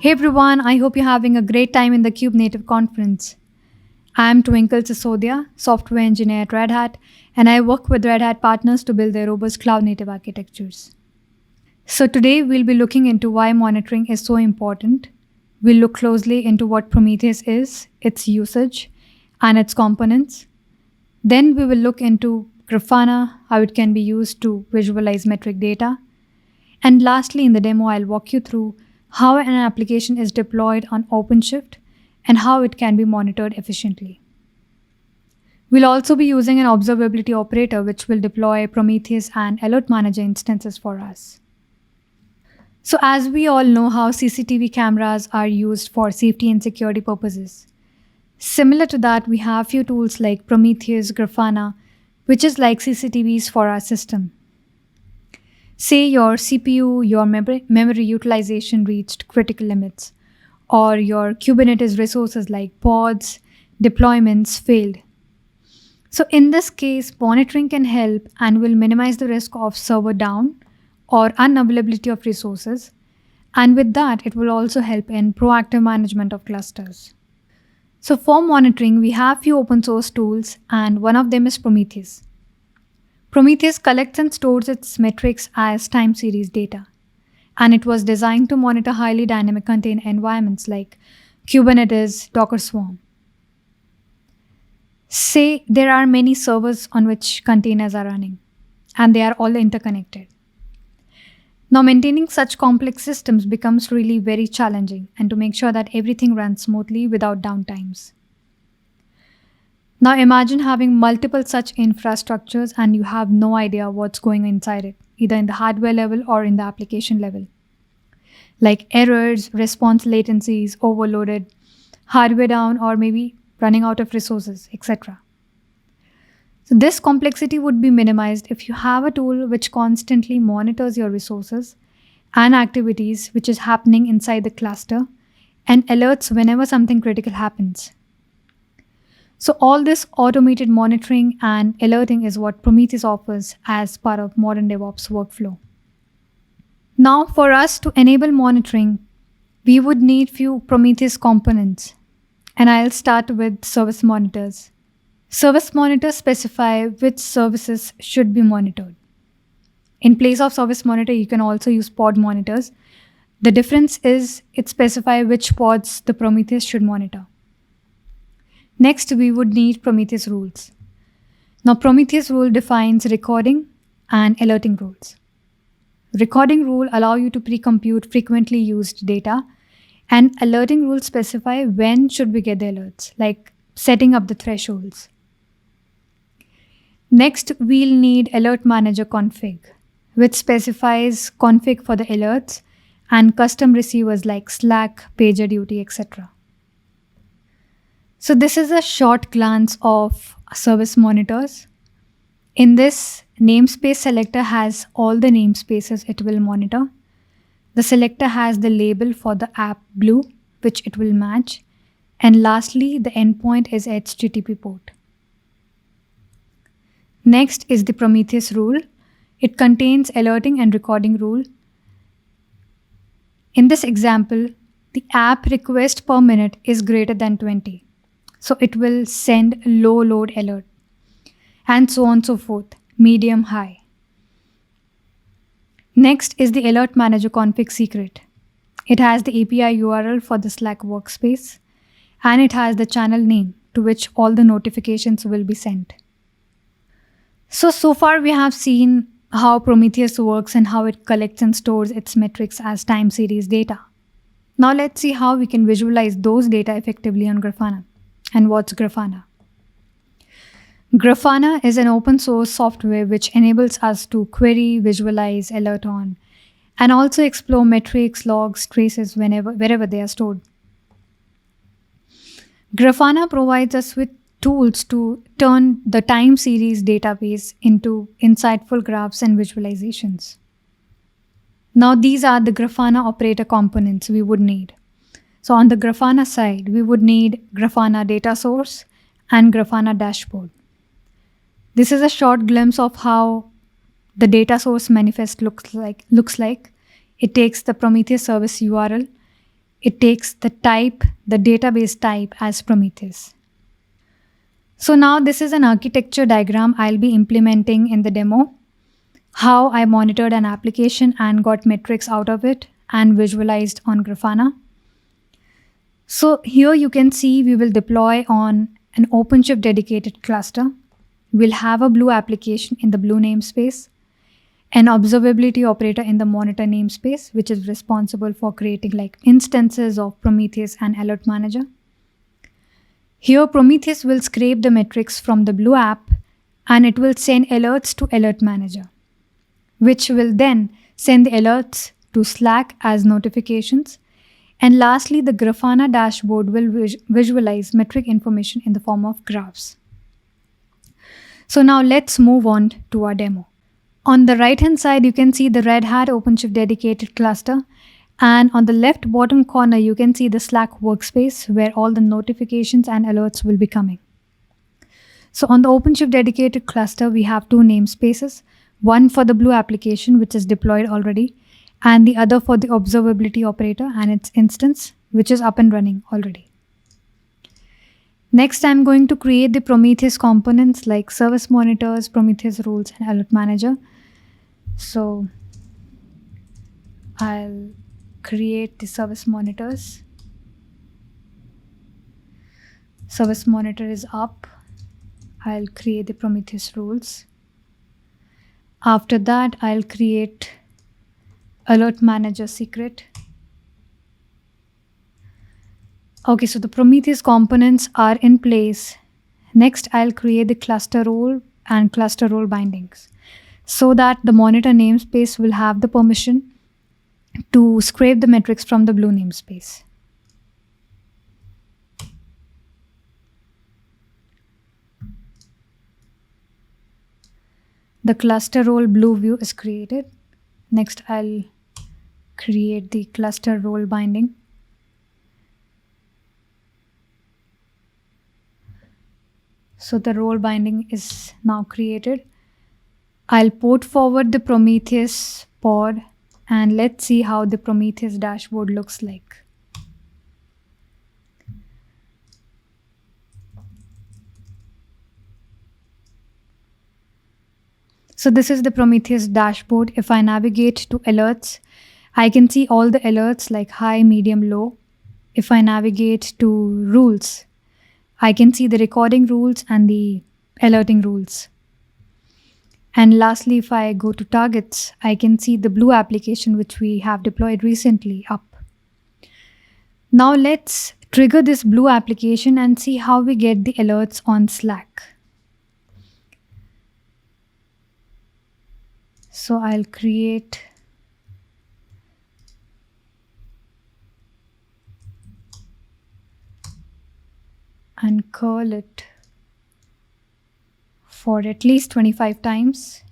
Hey everyone, I hope you're having a great time in the Cube Native conference. I'm Twinkll Sisodia, software engineer at Red Hat, and I work with Red Hat partners to build their robust cloud native architectures. So today we'll be looking into why monitoring is so important. We'll look closely into what Prometheus is, its usage, and its components. Then we will look into Grafana, how it can be used to visualize metric data. And lastly, in the demo, I'll walk you through how an application is deployed on OpenShift and how it can be monitored efficiently. We'll also be using an observability operator which will deploy Prometheus and Alertmanager instances for us. So as we all know how CCTV cameras are used for safety and security purposes, similar to that, we have few tools like Prometheus, Grafana, which is like CCTVs for our system. Say your CPU, your memory utilization reached critical limits, or your Kubernetes resources like pods, deployments failed. So in this case, monitoring can help and will minimize the risk of server down or unavailability of resources. And with that, it will also help in proactive management of clusters. So for monitoring, we have few open source tools, and one of them is Prometheus. Prometheus collects and stores its metrics as time series data, and it was designed to monitor highly dynamic container environments like Kubernetes, Docker Swarm. Say there are many servers on which containers are running, and they are all interconnected. Now maintaining such complex systems becomes really very challenging, and to make sure that everything runs smoothly without downtimes. Now imagine having multiple such infrastructures and you have no idea what's going inside it, either in the hardware level or in the application level. Like errors, response latencies, overloaded, hardware down, or maybe running out of resources, etc. So this complexity would be minimized if you have a tool which constantly monitors your resources and activities which is happening inside the cluster and alerts whenever something critical happens. So all this automated monitoring and alerting is what Prometheus offers as part of modern DevOps workflow. Now for us to enable monitoring, we would need few Prometheus components. And I'll start with service monitors. Service monitors specify which services should be monitored. In place of service monitor, you can also use pod monitors. The difference is it specifies which pods the Prometheus should monitor. Next, we would need Prometheus rules. Now, Prometheus rule defines recording and alerting rules. Recording rule allow you to pre-compute frequently used data, and alerting rules specify when should we get the alerts, like setting up the thresholds. Next, we'll need Alertmanager config, which specifies config for the alerts and custom receivers like Slack, PagerDuty, etc. So this is a short glance of service monitors. In this, namespace selector has all the namespaces it will monitor. The selector has the label for the app blue, which it will match. And lastly, the endpoint is HTTP port. Next is the Prometheus rule. It contains alerting and recording rule. In this example, the app request per minute is greater than 20. So it will send low load alert, and so on and so forth, medium, high. Next is the Alertmanager config secret. It has the API URL for the Slack workspace, and it has the channel name to which all the notifications will be sent. So far we have seen how Prometheus works and how it collects and stores its metrics as time series data. Now let's see how we can visualize those data effectively on Grafana. And what's Grafana? Grafana is an open source software which enables us to query, visualize, alert on, and also explore metrics, logs, traces wherever they are stored. Grafana provides us with tools to turn the time series database into insightful graphs and visualizations. Now these are the Grafana operator components we would need. So on the Grafana side, we would need Grafana data source and Grafana dashboard. This is a short glimpse of how the data source manifest looks like. It takes the Prometheus service URL it takes the database type as Prometheus. So now this is an architecture diagram I'll be implementing in the demo. How I monitored an application and got metrics out of it and visualized on Grafana. So here you can see we will deploy on an OpenShift dedicated cluster. We'll have a blue application in the blue namespace, an observability operator in the monitor namespace, which is responsible for creating like instances of Prometheus and Alertmanager. Here Prometheus will scrape the metrics from the blue app and it will send alerts to Alertmanager, which will then send the alerts to Slack as notifications. And lastly, the Grafana dashboard will visualize metric information in the form of graphs. So now let's move on to our demo. On the right hand side, you can see the Red Hat OpenShift dedicated cluster. And on the left bottom corner, you can see the Slack workspace where all the notifications and alerts will be coming. So on the OpenShift dedicated cluster, we have two namespaces, one for the blue application, which is deployed already, and the other for the observability operator and its instance, which is up and running already. Next, I'm going to create the Prometheus components like service monitors, Prometheus rules, and Alertmanager. So I'll create the service monitors. Service monitor is up. I'll create the Prometheus rules. After that, I'll create Alertmanager secret. Okay, so the Prometheus components are in place. Next, I'll create the cluster role and cluster role bindings so that the monitor namespace will have the permission to scrape the metrics from the blue namespace. The cluster role blue view is created. Next, I'll create the cluster role binding. So the role binding is now created. I'll port forward the Prometheus pod and let's see how the Prometheus dashboard looks like. So this is the Prometheus dashboard. If I navigate to alerts, I can see all the alerts like high, medium, low. If I navigate to rules, I can see the recording rules and the alerting rules. And lastly, if I go to targets, I can see the blue application which we have deployed recently up. Now let's trigger this blue application and see how we get the alerts on Slack. So I'll create and curl it for at least 25 times.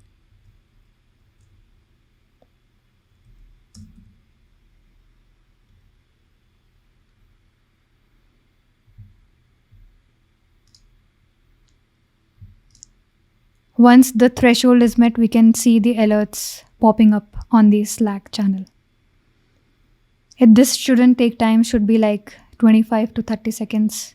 Once the threshold is met, we can see the alerts popping up on the Slack channel. This shouldn't take time, should be like 25 to 30 seconds.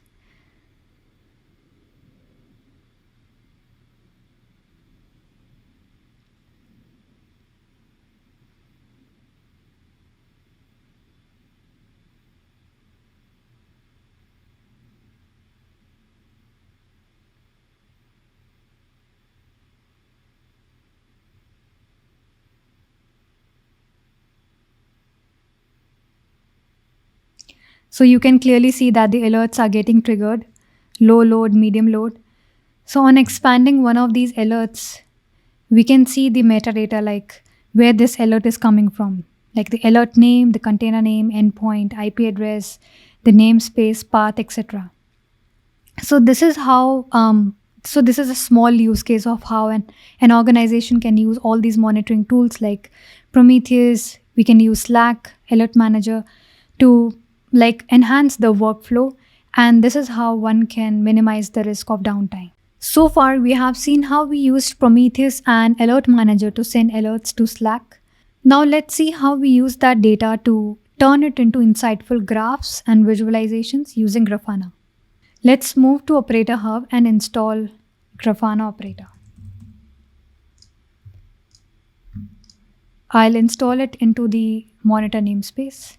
So you can clearly see that the alerts are getting triggered, low load, medium load. So on expanding one of these alerts, we can see the metadata like where this alert is coming from, like the alert name, the container name, endpoint, IP address, the namespace, path, etc. So this is how, this is a small use case of how an organization can use all these monitoring tools like Prometheus. We can use Slack, Alertmanager to enhance the workflow, and this is how one can minimize the risk of downtime. So far, we have seen how we used Prometheus and Alertmanager to send alerts to Slack. Now let's see how we use that data to turn it into insightful graphs and visualizations using Grafana. Let's move to Operator Hub and install Grafana operator. I'll install it into the monitor namespace.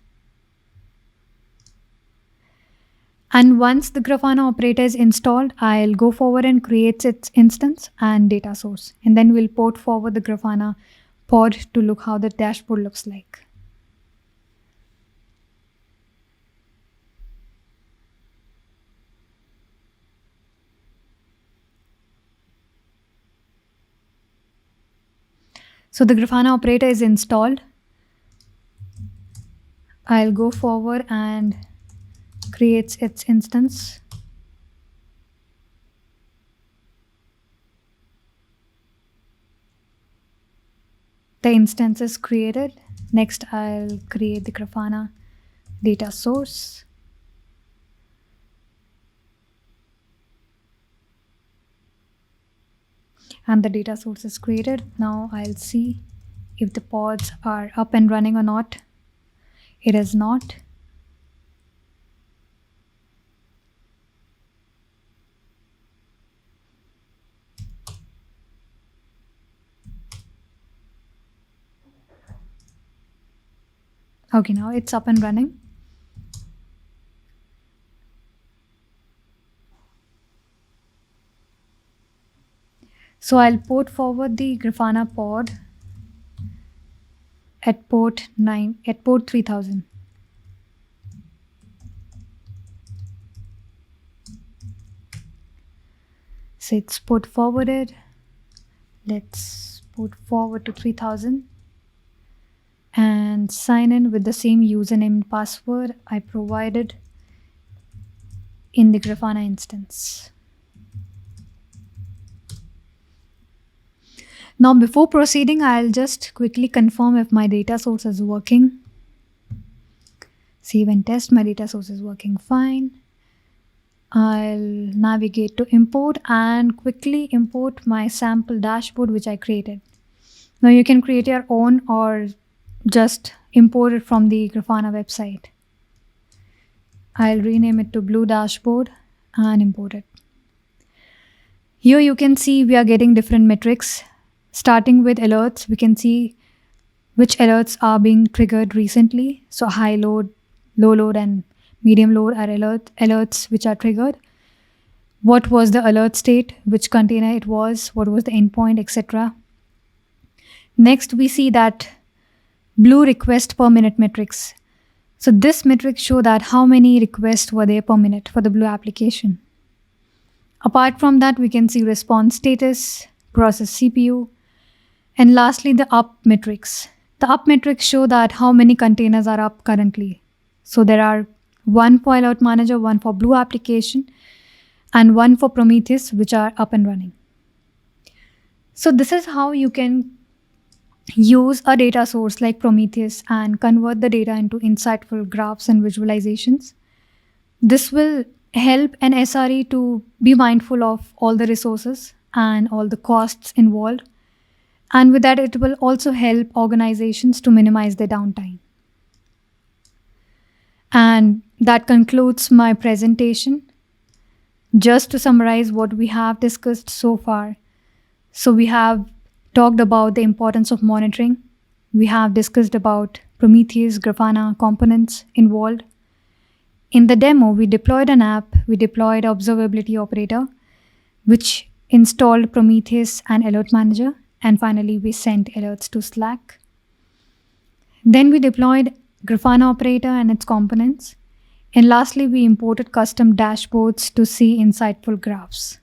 And once the Grafana operator is installed, I'll go forward and create its instance and data source. And then we'll port forward the Grafana pod to look how the dashboard looks like. So the Grafana operator is installed. I'll go forward and create its instance. The instance is created. Next, I'll create the Grafana data source. And the data source is created. Now I'll see if the pods are up and running or not. It is not. Okay, now it's up and running. So I'll port forward the Grafana pod at port 3000. So it's port forwarded. Let's port forward to 3000 and sign in with the same username and password I provided in the Grafana instance. Now before proceeding, I'll just quickly confirm if my data source is working. Save and test, my data source is working fine. I'll navigate to import and quickly import my sample dashboard which I created. Now you can create your own or just import it from the Grafana website. I'll rename it to Blue Dashboard and import it. Here you can see we are getting different metrics. Starting with alerts, we can see which alerts are being triggered recently. So high load, low load and medium load are alerts which are triggered. What was the alert state, which container it was, what was the endpoint, etc. Next, we see that blue request per minute metrics. So this metric show that how many requests were there per minute for the blue application. Apart from that, we can see response status, process CPU, and lastly, the up metrics. The up metrics show that how many containers are up currently. So there are one for Alertmanager, one for Blue application, and one for Prometheus, which are up and running. So this is how you can use a data source like Prometheus and convert the data into insightful graphs and visualizations. This will help an SRE to be mindful of all the resources and all the costs involved. And with that, it will also help organizations to minimize their downtime. And that concludes my presentation. Just to summarize what we have discussed so far. So we have talked about the importance of monitoring. We have discussed about Prometheus, Grafana components involved. In the demo, we deployed an app. We deployed observability operator, which installed Prometheus and Alertmanager. And finally, we sent alerts to Slack. Then we deployed Grafana operator and its components. And lastly, we imported custom dashboards to see insightful graphs.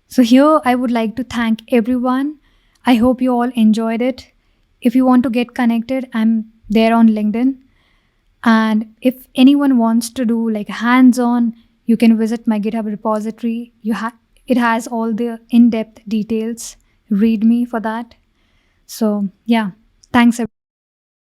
So here, I would like to thank everyone. I hope you all enjoyed it. If you want to get connected, I'm there on LinkedIn. And if anyone wants to do like hands-on, you can visit my GitHub repository. It has all the in-depth details. Read me for that. So yeah, thanks everyone.